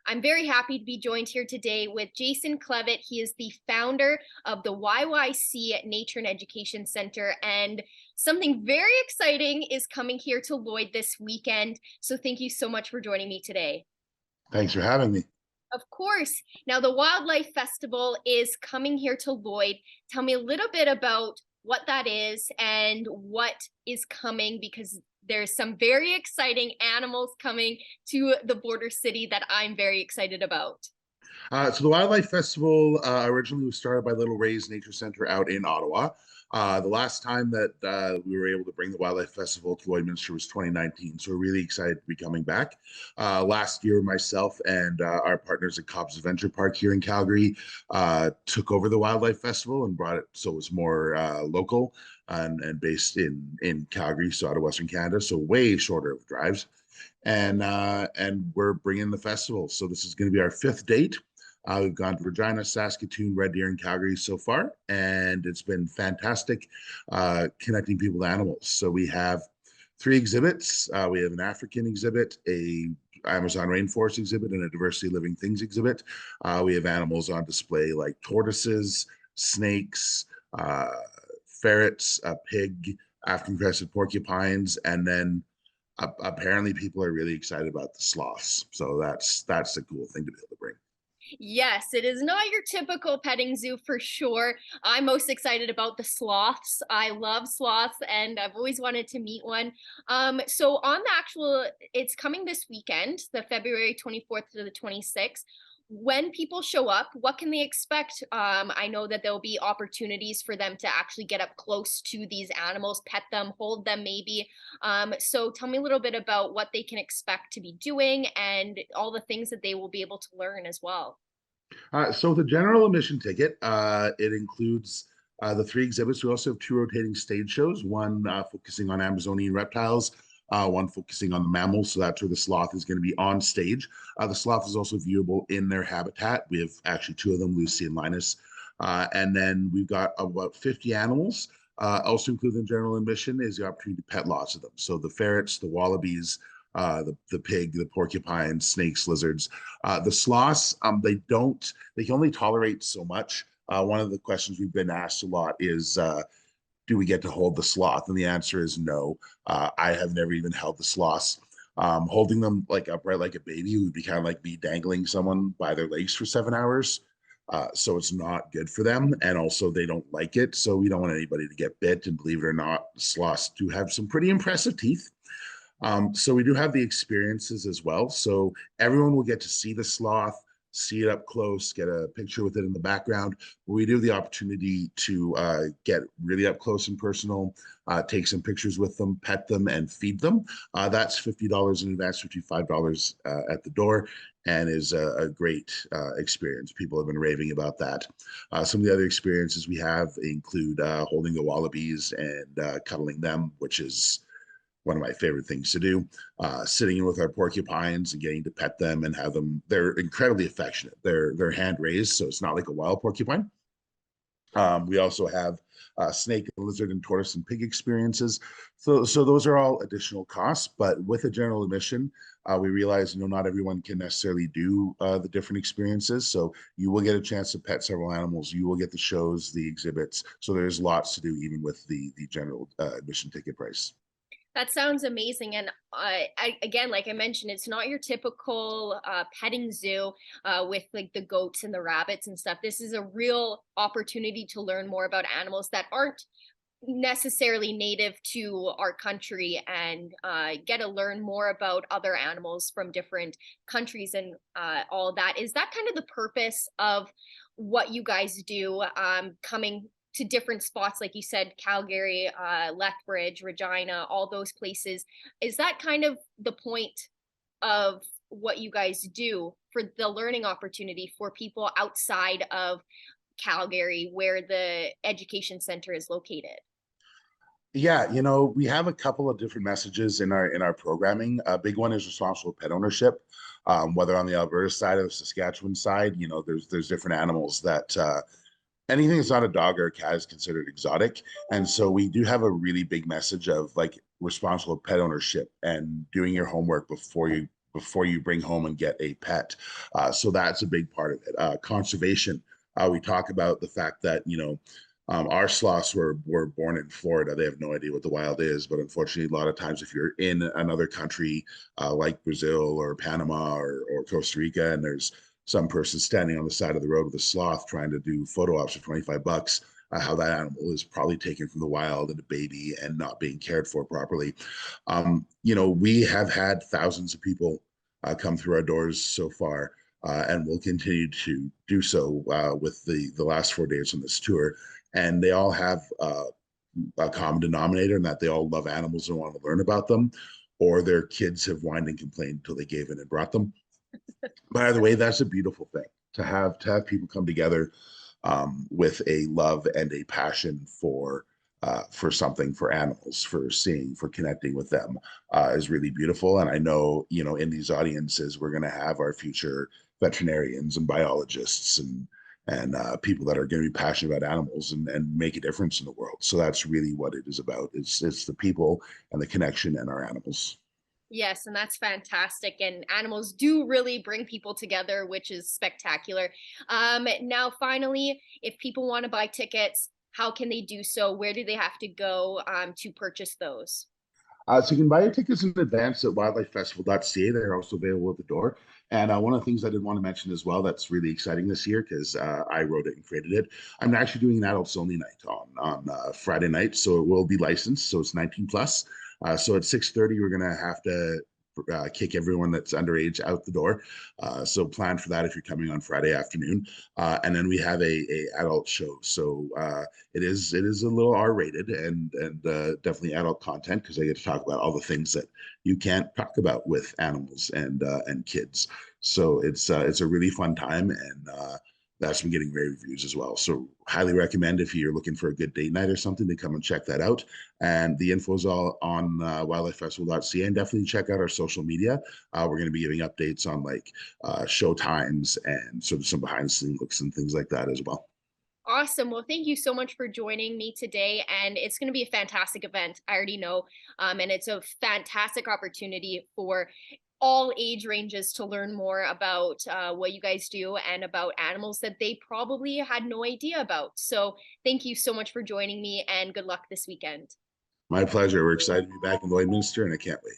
I'm very happy to be joined here today with Jason Clevitt. He is the founder of the YYC Nature and Education Center, and something very exciting is coming here to Lloyd this weekend. So thank you so much for joining me today. Thanks for having me. Of course. Now, the Wildlife Festival is coming here to Lloyd. Tell me a little bit about what that is and what is coming, because there's some very exciting animals coming to the border city that I'm very excited about. So the Wildlife Festival originally was started by Little Ray's Nature Center out in Ottawa. The last time that we were able to bring the Wildlife Festival to Lloydminster was 2019. So we're really excited to be coming back. Last year, myself and our partners at Cobb's Adventure Park here in Calgary took over the Wildlife Festival and brought it so it was more local and based in Calgary, so out of Western Canada, so way shorter of drives. And we're bringing the festival. So this is going to be our fifth date. We've gone to Regina, Saskatoon, Red Deer, and Calgary so far, and it's been fantastic connecting people to animals. So we have three exhibits. We have an African exhibit, a Amazon rainforest exhibit, and a diversity of living things exhibit. We have animals on display like tortoises, snakes, ferrets, a pig, African crested porcupines, and then apparently people are really excited about the sloths. So that's a cool thing to be able to bring. Yes, it is not your typical petting zoo for sure. I'm most excited about the sloths. I love sloths and I've always wanted to meet one. So on the actual, it's coming this weekend, the February 24th to the 26th. When people show up, what can they expect? I know that there'll be opportunities for them to actually get up close to these animals, pet them, hold them maybe. So tell me a little bit about what they can expect to be doing and all the things that they will be able to learn as well. So the general admission ticket, it includes the three exhibits. We also have two rotating stage shows, one focusing on Amazonian reptiles, one focusing on the mammals. So that's where the sloth is going to be on stage. The sloth is also viewable in their habitat. We have actually two of them, Lucy and Linus. And then we've got about 50 animals. Also included in general admission is the opportunity to pet lots of them. So the ferrets, the wallabies, the pig, the porcupine, snakes, lizards. The sloths, they can only tolerate so much. One of the questions we've been asked a lot is, do we get to hold the sloth? And the answer is no. I have never even held the sloths. Holding them like upright like a baby would be kind of like me dangling someone by their legs for 7 hours. So it's not good for them. And also they don't like it. So we don't want anybody to get bit. And believe it or not, sloths do have some pretty impressive teeth. So we do have the experiences as well. So everyone will get to see the sloth, see it up close, get a picture with it in the background. We do have the opportunity to get really up close and personal, take some pictures with them, pet them, and feed them. That's $50 in advance, $55 at the door, and is a great experience. People have been raving about that. Some of the other experiences we have include holding the wallabies and cuddling them, which is one of my favorite things to do. Sitting in with our porcupines and getting to pet them and have them. They're incredibly affectionate. They're hand raised, so it's not like a wild porcupine. We also have snake, lizard, and tortoise and pig experiences. So those are all additional costs. But with a general admission, we realize not everyone can necessarily do the different experiences. So you will get a chance to pet several animals. You will get the shows, the exhibits. So there's lots to do even with the general admission ticket price. That sounds amazing. And again, like I mentioned, it's not your typical petting zoo with like the goats and the rabbits and stuff. This is a real opportunity to learn more about animals that aren't necessarily native to our country and get to learn more about other animals from different countries and all that. Is that kind of the purpose of what you guys do, coming to different spots, like you said, Calgary, Lethbridge, Regina, all those places? Is that kind of the point of what you guys do for the learning opportunity for people outside of Calgary, where the education center is located? Yeah, we have a couple of different messages in our programming. A big one is responsible pet ownership. Whether on the Alberta side or the Saskatchewan side, there's different animals that anything that's not a dog or a cat is considered exotic. And so we do have a really big message of like responsible pet ownership and doing your homework before you bring home and get a pet. So that's a big part of it. Conservation. We talk about the fact that, our sloths were born in Florida. They have no idea what the wild is, but unfortunately, a lot of times, if you're in another country like Brazil or Panama or Costa Rica, and there's some person standing on the side of the road with a sloth trying to do photo ops for $25, how that animal is probably taken from the wild and a baby and not being cared for properly. We have had thousands of people come through our doors so far, and will continue to do so with the last 4 days on this tour. And they all have a common denominator in that they all love animals and want to learn about them, or their kids have whined and complained until they gave in and brought them. By the way, that's a beautiful thing to have people come together with a love and a passion for something, for animals, for seeing, for connecting with them is really beautiful. And I know, in these audiences, we're going to have our future veterinarians and biologists and people that are going to be passionate about animals and make a difference in the world. So that's really what it is about. It's the people and the connection and our animals. Yes, and that's fantastic. And animals do really bring people together, which is spectacular. Now, finally, if people want to buy tickets, how can they do so? Where do they have to go to purchase those? So you can buy your tickets in advance at wildlifefestival.ca. They're also available at the door. And one of the things I did want to mention as well that's really exciting this year, because I wrote it and created it, I'm actually doing an adults only night on Friday night. So it will be licensed. So it's 19 plus. So at 6:30, we're going to have to kick everyone that's underage out the door. So plan for that if you're coming on Friday afternoon. And then we have a adult show. So it is a little R-rated and definitely adult content, because I get to talk about all the things that you can't talk about with animals and kids. So it's a really fun time, and that's been getting rave reviews as well. So highly recommend, if you're looking for a good date night or something, to come and check that out. And the info is all on wildlifefestival.ca, and definitely check out our social media. We're going to be giving updates on like show times and sort of some behind the scenes looks and things like that as well. Awesome. Well, thank you so much for joining me today. And it's going to be a fantastic event. I already know. And it's a fantastic opportunity for all age ranges to learn more about what you guys do and about animals that they probably had no idea about. So thank you so much for joining me, and good luck this weekend. My pleasure. We're excited to be back in Lloydminster, and I can't wait.